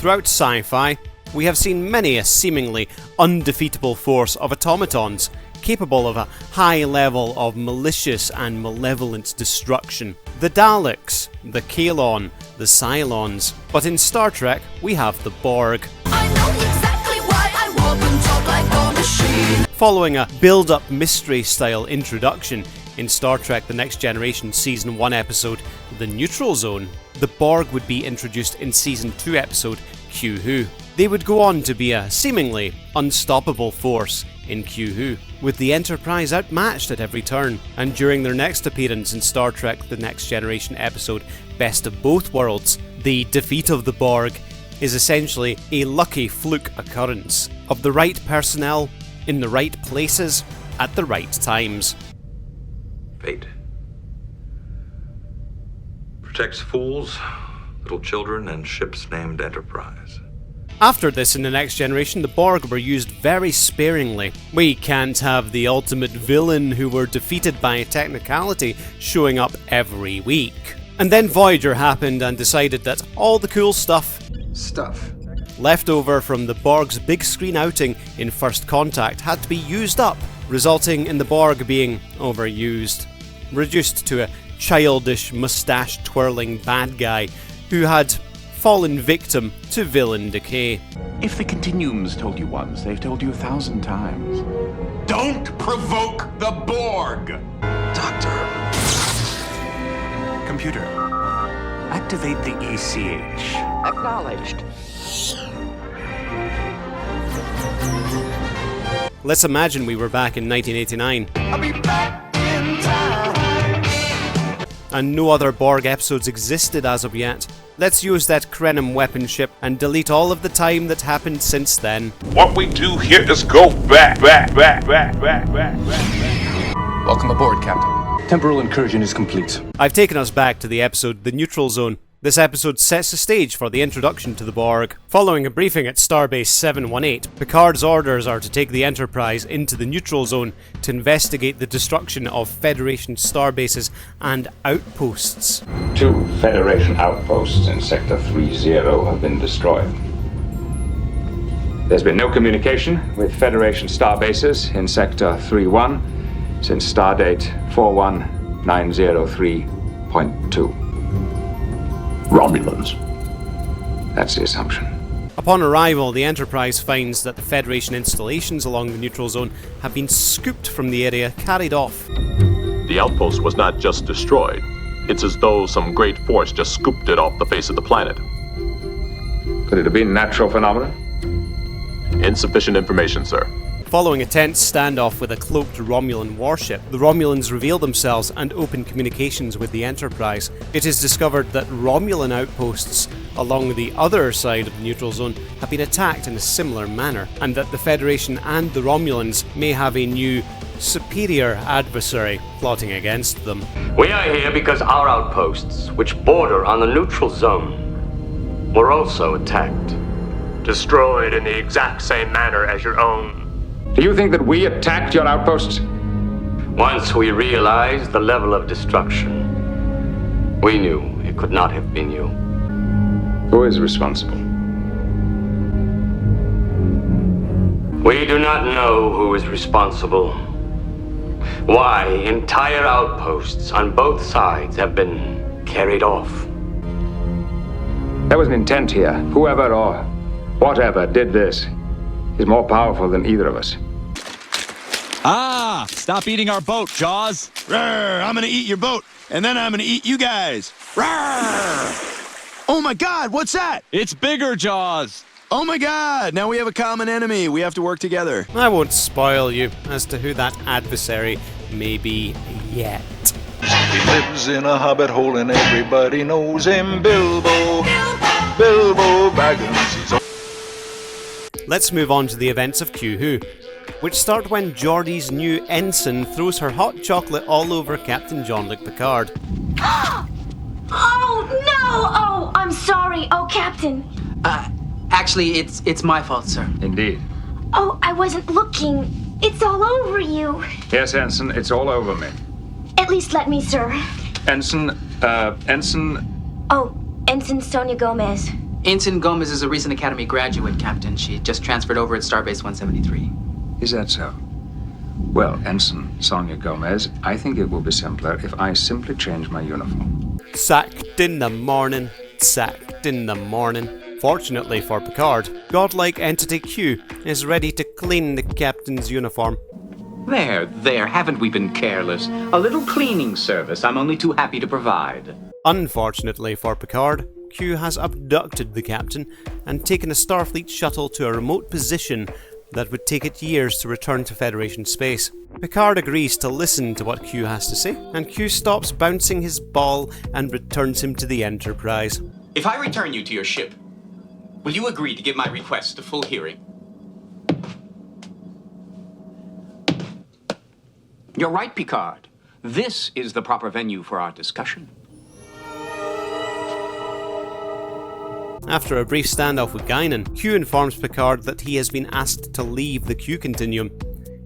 Throughout sci-fi, we have seen many a seemingly undefeatable force of automatons, capable of a high level of malicious and malevolent destruction. The Daleks, the Kalon, the Cylons. But in Star Trek, we have the Borg. I know exactly why I walk and talk like a machine. Following a build-up mystery-style introduction in Star Trek The Next Generation Season 1 episode The Neutral Zone, the Borg would be introduced in Season 2 episode Q-Who. They would go on to be a seemingly unstoppable force in Q-Who, with the Enterprise outmatched at every turn, and during their next appearance in Star Trek The Next Generation episode Best of Both Worlds, the defeat of the Borg is essentially a lucky fluke occurrence of the right personnel in the right places at the right times. Fate protects fools, little children, and ships named Enterprise. After this in The Next Generation, the Borg were used very sparingly. We can't have the ultimate villain who were defeated by technicality showing up every week. And then Voyager happened and decided that all the cool stuff left over from the Borg's big screen outing in First Contact had to be used up, resulting in the Borg being overused, reduced to a childish, moustache-twirling bad guy who had fallen victim to villain decay. If the Continuums told you once, they've told you 1,000 times. Don't provoke the Borg! Doctor. Computer, activate the ECH. Acknowledged. Let's imagine we were back in 1989. I'll be back in time. And no other Borg episodes existed as of yet. Let's use that Krenim weapon ship and delete all of the time that happened since then. What we do here is go back. Welcome aboard, Captain. Temporal incursion is complete. I've taken us back to the episode The Neutral Zone. This episode sets the stage for the introduction to the Borg. Following a briefing at Starbase 718, Picard's orders are to take the Enterprise into the Neutral Zone to investigate the destruction of Federation starbases and outposts. 2 Federation outposts in Sector 30 have been destroyed. There's been no communication with Federation starbases in Sector 31 since stardate 41903.2. Romulans. That's the assumption. Upon arrival, the Enterprise finds that the Federation installations along the Neutral Zone have been scooped from the area, carried off. The outpost was not just destroyed. It's as though some great force just scooped it off the face of the planet. Could it have been natural phenomena? Insufficient information, sir. Following a tense standoff with a cloaked Romulan warship, the Romulans reveal themselves and open communications with the Enterprise. It is discovered that Romulan outposts along the other side of the Neutral Zone have been attacked in a similar manner, and that the Federation and the Romulans may have a new, superior adversary plotting against them. We are here because our outposts, which border on the Neutral Zone, were also attacked. Destroyed in the exact same manner as your own. Do you think that we attacked your outposts? Once we realized the level of destruction, we knew it could not have been you. Who is responsible? We do not know who is responsible. Why entire outposts on both sides have been carried off. There was an intent here. Whoever or whatever did this is more powerful than either of us. Ah! Stop eating our boat, Jaws! Rawr, I'm gonna eat your boat, and then I'm gonna eat you guys. Rawr! Oh my God, what's that? It's bigger, Jaws! Oh my God, now we have a common enemy. We have to work together. I won't spoil you as to who that adversary may be yet. He lives in a hobbit hole and everybody knows him, Bilbo. Bilbo Baggins. Let's move on to the events of Q-Who, which start when Geordie's new ensign throws her hot chocolate all over Captain Jean-Luc Picard. Oh, no! Oh, I'm sorry. Oh, Captain. Actually, it's my fault, sir. Indeed. Oh, I wasn't looking. It's all over you. Yes, Ensign, it's all over me. At least let me, sir. Ensign. Oh, Ensign Sonia Gomez. Ensign Gomez is a recent Academy graduate, Captain. She just transferred over at Starbase 173. Is that so? Well, Ensign Sonia Gomez, I think it will be simpler if I simply change my uniform. Sacked in the morning, sacked in the morning. Fortunately for Picard, godlike entity Q is ready to clean the captain's uniform. There, haven't we been careless? A little cleaning service I'm only too happy to provide. Unfortunately for Picard, Q has abducted the captain and taken a Starfleet shuttle to a remote position that would take it years to return to Federation space. Picard agrees to listen to what Q has to say, and Q stops bouncing his ball and returns him to the Enterprise. If I return you to your ship, will you agree to give my request a full hearing? You're right, Picard. This is the proper venue for our discussion. After a brief standoff with Guinan, Q informs Picard that he has been asked to leave the Q Continuum.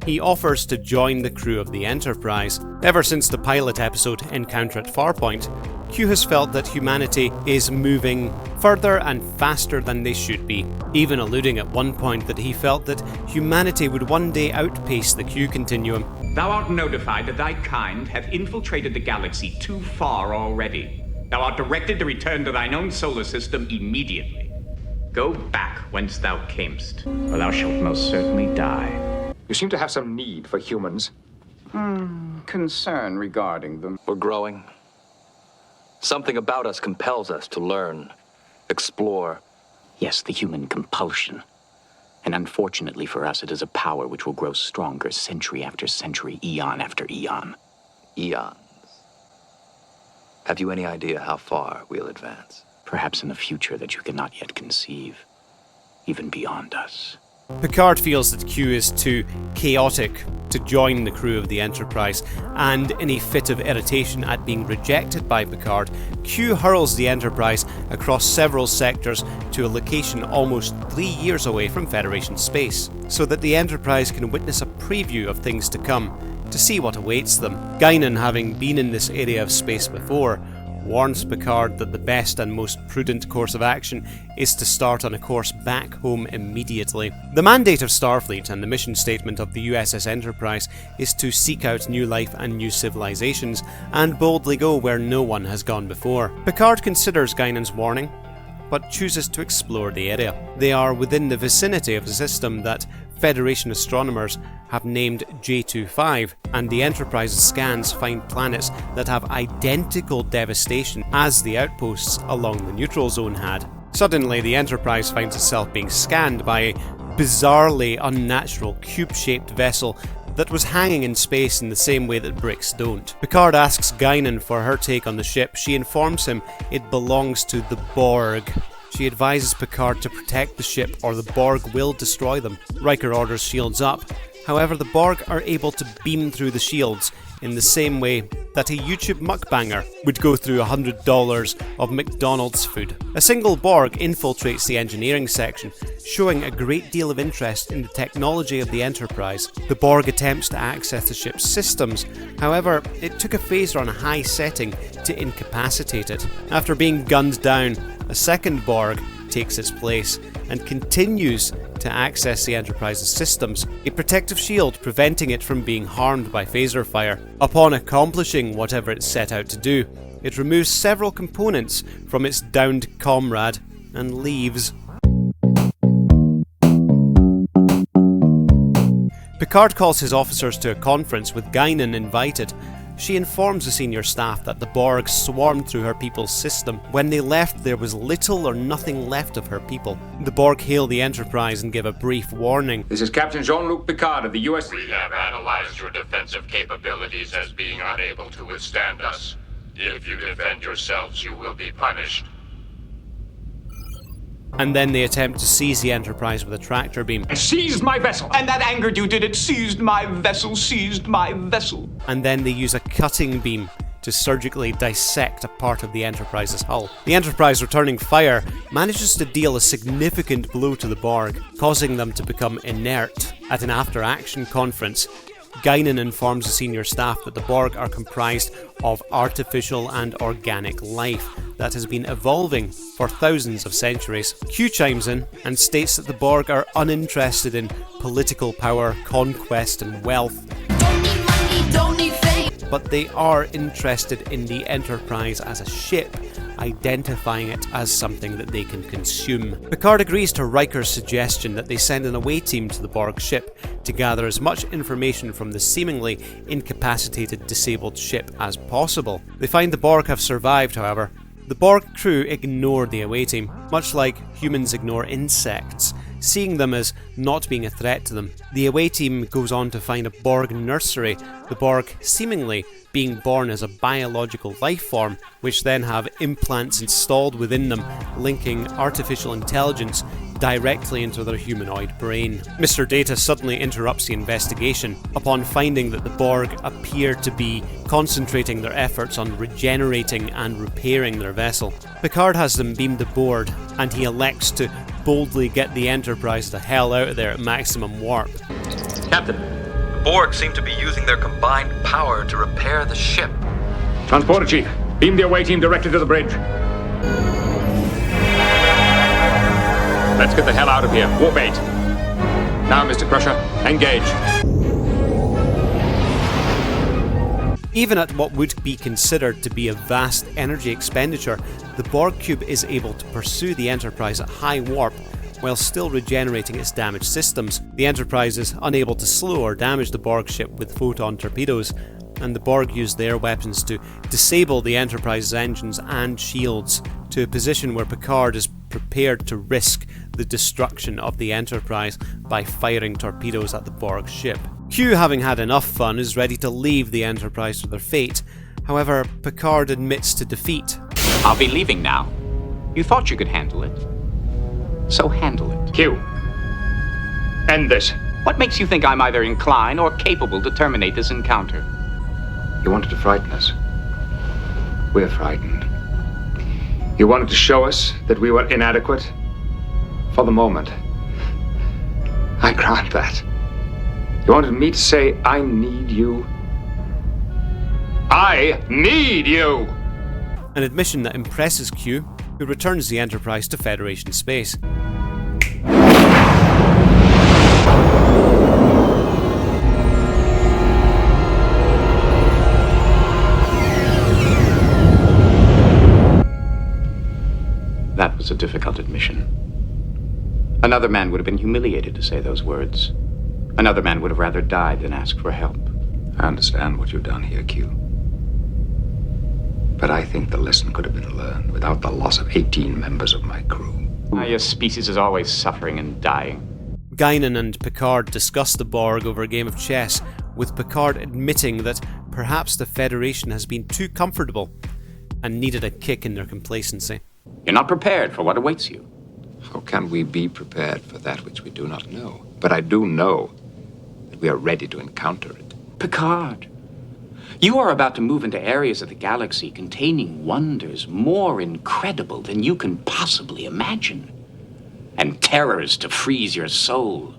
He offers to join the crew of the Enterprise. Ever since the pilot episode Encounter at Farpoint, Q has felt that humanity is moving further and faster than they should be, even alluding at one point that he felt that humanity would one day outpace the Q Continuum. Thou art notified that thy kind have infiltrated the galaxy too far already. Thou art directed to return to thine own solar system immediately. Go back whence thou camest, or thou shalt most certainly die. You seem to have some need for humans. Concern regarding them. We're growing. Something about us compels us to learn, explore. Yes, the human compulsion. And unfortunately for us, it is a power which will grow stronger century after century, eon after eon. Eons. Have you any idea how far we'll advance? Perhaps in a future that you cannot yet conceive, even beyond us. Picard feels that Q is too chaotic to join the crew of the Enterprise, and in a fit of irritation at being rejected by Picard, Q hurls the Enterprise across several sectors to a location almost 3 years away from Federation space, so that the Enterprise can witness a preview of things to come, to see what awaits them. Guinan, having been in this area of space before, warns Picard that the best and most prudent course of action is to start on a course back home immediately. The mandate of Starfleet and the mission statement of the USS Enterprise is to seek out new life and new civilizations, and boldly go where no one has gone before. Picard considers Guinan's warning, but chooses to explore the area. They are within the vicinity of a system that Federation astronomers have named J25, and the Enterprise's scans find planets that have identical devastation as the outposts along the neutral zone had. Suddenly, the Enterprise finds itself being scanned by a bizarrely unnatural cube-shaped vessel that was hanging in space in the same way that bricks don't. Picard asks Guinan for her take on the ship. She informs him it belongs to the Borg. She advises Picard to protect the ship or the Borg will destroy them. Riker orders shields up. However, the Borg are able to beam through the shields in the same way that a YouTube mukbanger would go through $100 of McDonald's food. A single Borg infiltrates the engineering section, showing a great deal of interest in the technology of the Enterprise. The Borg attempts to access the ship's systems, however, it took a phaser on a high setting to incapacitate it. After being gunned down, a second Borg takes its place and continues to access the Enterprise's systems, a protective shield preventing it from being harmed by phaser fire. Upon accomplishing whatever it set out to do, it removes several components from its downed comrade and leaves. Picard calls his officers to a conference with Guinan invited. She informs the senior staff that the Borg swarmed through her people's system. When they left, there was little or nothing left of her people. The Borg hail the Enterprise and give a brief warning. This is Captain Jean-Luc Picard of the U.S. We have analyzed your defensive capabilities as being unable to withstand us. If you defend yourselves, you will be punished. And then they attempt to seize the Enterprise with a tractor beam. I seized my vessel! And that angered you, did it? Seized my vessel, seized my vessel. And then they use a cutting beam to surgically dissect a part of the Enterprise's hull. The Enterprise, returning fire, manages to deal a significant blow to the Borg, causing them to become inert. At an after-action conference, Guinan informs the senior staff that the Borg are comprised of artificial and organic life, that has been evolving for thousands of centuries. Q chimes in and states that the Borg are uninterested in political power, conquest and wealth. Don't need money, don't need fame. But they are interested in the Enterprise as a ship, identifying it as something that they can consume. Picard agrees to Riker's suggestion that they send an away team to the Borg ship to gather as much information from the seemingly incapacitated disabled ship as possible. They find the Borg have survived, however. The Borg crew ignore the away team, much like humans ignore insects, seeing them as not being a threat to them. The away team goes on to find a Borg nursery, the Borg seemingly being born as a biological life form, which then have implants installed within them, linking artificial intelligence directly into their humanoid brain. Mr. Data suddenly interrupts the investigation upon finding that the Borg appear to be concentrating their efforts on regenerating and repairing their vessel. Picard has them beamed aboard, and he elects to boldly get the Enterprise the hell out of there at maximum warp. Captain, the Borg seem to be using their combined power to repair the ship. Transporter Chief, beam the away team directly to the bridge. Let's get the hell out of here. Warp 8. Now, Mr. Crusher, engage. Even at what would be considered to be a vast energy expenditure, the Borg cube is able to pursue the Enterprise at high warp while still regenerating its damaged systems. The Enterprise is unable to slow or damage the Borg ship with photon torpedoes, and the Borg use their weapons to disable the Enterprise's engines and shields to a position where Picard is prepared to risk the destruction of the Enterprise by firing torpedoes at the Borg ship. Q, having had enough fun, is ready to leave the Enterprise to their fate. However, Picard admits to defeat. I'll be leaving now. You thought you could handle it. So handle it. Q, end this. What makes you think I'm either inclined or capable to terminate this encounter? You wanted to frighten us. We're frightened. You wanted to show us that we were inadequate. For the moment. I grant that. You wanted me to say, I need you. I need you! An admission that impresses Q, who returns the Enterprise to Federation space. That was a difficult admission. Another man would have been humiliated to say those words. Another man would have rather died than asked for help. I understand what you've done here, Q. But I think the lesson could have been learned without the loss of 18 members of my crew. Your species is always suffering and dying. Guinan and Picard discuss the Borg over a game of chess, with Picard admitting that perhaps the Federation has been too comfortable and needed a kick in their complacency. You're not prepared for what awaits you. How can we be prepared for that which we do not know? But I do know that we are ready to encounter it. Picard, you are about to move into areas of the galaxy containing wonders more incredible than you can possibly imagine, and terrors to freeze your soul.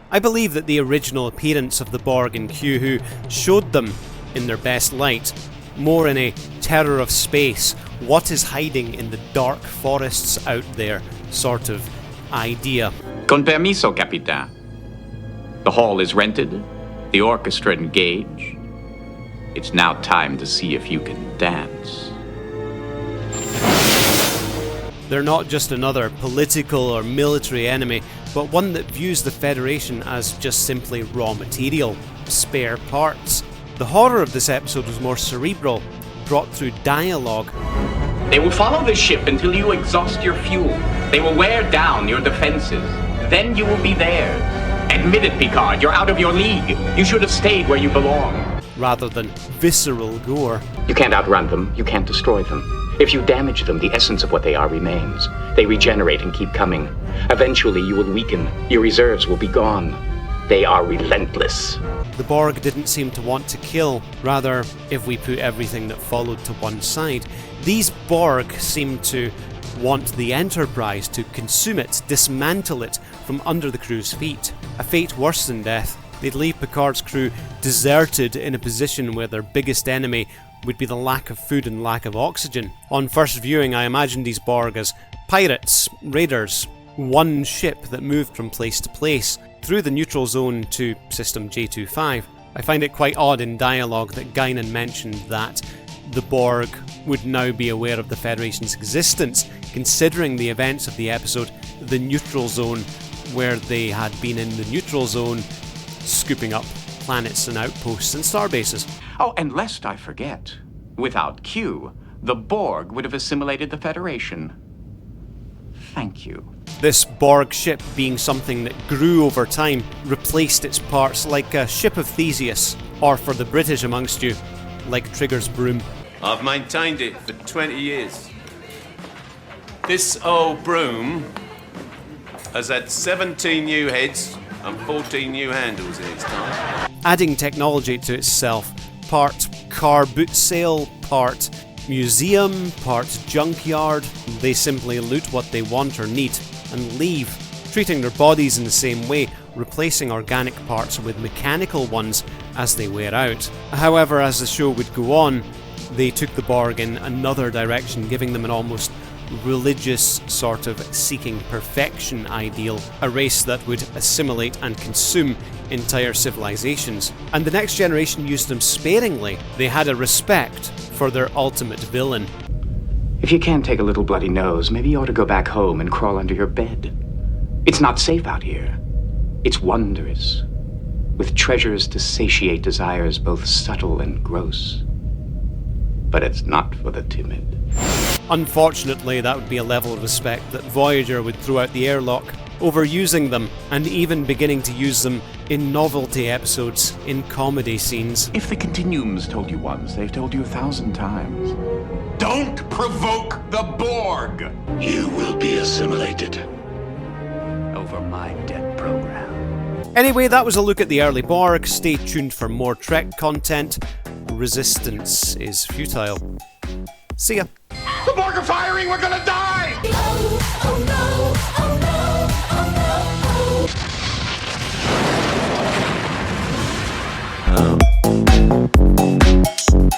I believe that the original appearance of the Borg in Q Who showed them in their best light, more in a terror of space, what is hiding in the dark forests out there sort of idea. Con permiso, Capitan. The hall is rented, the orchestra engaged. It's now time to see if you can dance. They're not just another political or military enemy, but one that views the Federation as just simply raw material, spare parts. The horror of this episode was more cerebral, brought through dialogue. They will follow the ship until you exhaust your fuel. They will wear down your defenses. Then you will be theirs. Admit it, Picard, you're out of your league. You should have stayed where you belong. Rather than visceral gore. You can't outrun them. You can't destroy them. If you damage them, the essence of what they are remains. They regenerate and keep coming. Eventually, you will weaken. Your reserves will be gone. They are relentless. The Borg didn't seem to want to kill. Rather, if we put everything that followed to one side, these Borg seemed to want the Enterprise to consume it, dismantle it from under the crew's feet. A fate worse than death. They'd leave Picard's crew deserted in a position where their biggest enemy would be the lack of food and lack of oxygen. On first viewing, I imagined these Borg as pirates, raiders, one ship that moved from place to place, through the neutral zone to System J25. I find it quite odd in dialogue that Guinan mentioned that the Borg would now be aware of the Federation's existence, considering the events of the episode The Neutral Zone, where they had been in the neutral zone, scooping up planets and outposts and starbases. Oh, and lest I forget, without Q, the Borg would have assimilated the Federation. Thank you. This Borg ship, being something that grew over time, replaced its parts like a ship of Theseus, or for the British amongst you, like Trigger's broom. I've maintained it for 20 years. This old broom has had 17 new heads and 14 new handles in its time. Adding technology to itself, part car boot sale, part museum, part junkyard, they simply loot what they want or need and leave, treating their bodies in the same way, replacing organic parts with mechanical ones as they wear out. However, as the show would go on, they took the Borg in another direction, giving them an almost religious sort of seeking perfection ideal, a race that would assimilate and consume entire civilizations. And the next generation used them sparingly. They had a respect for their ultimate villain. If you can't take a little bloody nose, maybe you ought to go back home and crawl under your bed. It's not safe out here. It's wondrous, with treasures to satiate desires both subtle and gross. But it's not for the timid. Unfortunately, that would be a level of respect that Voyager would throw out the airlock, overusing them, and even beginning to use them in novelty episodes, in comedy scenes. If the Continuums told you once, they've told you 1,000 times. Don't provoke the Borg! You will be assimilated. Over my dead program. Anyway, that was a look at the early Borg. Stay tuned for more Trek content. Resistance is futile. See ya. The Borg are firing! We're gonna die! Oh no, oh no, oh no, oh no.